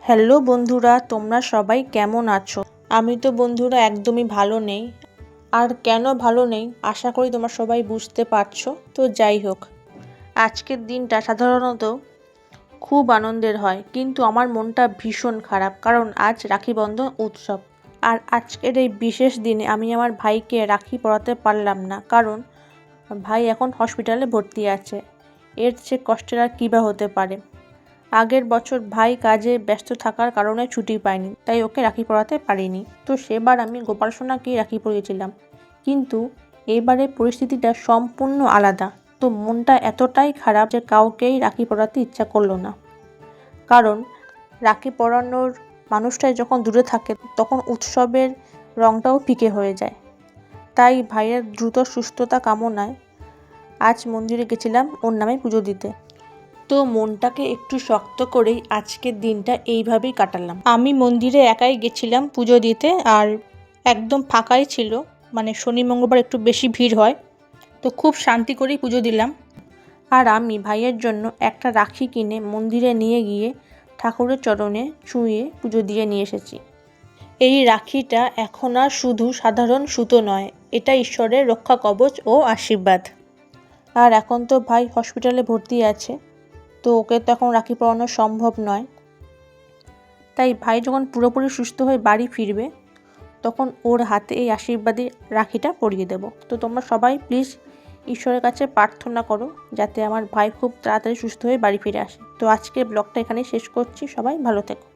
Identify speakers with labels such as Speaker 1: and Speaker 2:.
Speaker 1: Hello বন্ধুরা, তোমরা সবাই কেমন আছো? আমি তো বন্ধুরা একদমই ভালো নেই। আর কেন ভালো নেই আশা করি তোমরা সবাই বুঝতে পারছো। তো যাই হোক, আজকের দিনটা সাধারণত খুব আনন্দের হয়, কিন্তু আমার মনটা ভীষণ খারাপ, কারণ আজ রাখি বন্ধন উৎসব। আর আজকের এই বিশেষ দিনে আমি আমার ভাইকে রাখি পরাতে পারলাম না, কারণ ভাই এখন হসপিটালে ভর্তি আছে। এর চেয়ে কষ্টের আর কী বা হতে পারে। আগের বছর ভাই কাজে ব্যস্ত থাকার কারণে ছুটি পায়নি, তাই ওকে রাখি পরাতে পারিনি। তো সেবার আমি গোপাল সোনাকেই রাখি পরিয়েছিলাম, কিন্তু এবারে পরিস্থিতিটা সম্পূর্ণ আলাদা। তো মনটা এতটাই খারাপ যে কাউকেই রাখি পরাতে ইচ্ছা করলো না, কারণ রাখি পরানোর মানুষটাই যখন দূরে থাকে তখন উৎসবের রঙটাও ফিকে হয়ে যায়। তাই ভাইয়ের দ্রুত সুস্থতা কামনায় আজ মন্দিরে গেছিলাম ওর নামে পুজো দিতে। তো মনটাকে একটু শক্ত করেই আজকের দিনটা এইভাবেই কাটালাম। আমি মন্দিরে একাই গেছিলাম পুজো দিতে, আর একদম ফাঁকাই ছিল, মানে শনি মঙ্গলবার একটু বেশি ভিড় হয়। তো খুব শান্তি করেই পুজো দিলাম। আর আমি ভাইয়ের জন্য একটা রাখি কিনে মন্দিরে নিয়ে গিয়ে ঠাকুরের চরণে ছুঁয়ে পুজো দিয়ে নিয়ে এসেছি। এই রাখিটা এখন আর শুধু সাধারণ সুতো নয়, এটা ঈশ্বরের রক্ষা কবচ ও আশীর্বাদ। আর এখন তো ভাই হসপিটালে ভর্তি আছে, তো ওকে তো এখন রাখি পরানো সম্ভব নয়। তাই ভাই যখন পুরোপুরি সুস্থ হয়ে বাড়ি ফিরবে তখন ওর হাতে এই আশীর্বাদী রাখিটা পরিয়ে দেব। তো তোমরা সবাই প্লিজ ঈশ্বরের কাছে প্রার্থনা করো যাতে আমার ভাই খুব তাড়াতাড়ি সুস্থ হয়ে বাড়ি ফিরে আসে। তো আজকের ব্লগটা এখানেই শেষ করছি। সবাই ভালো থেকো।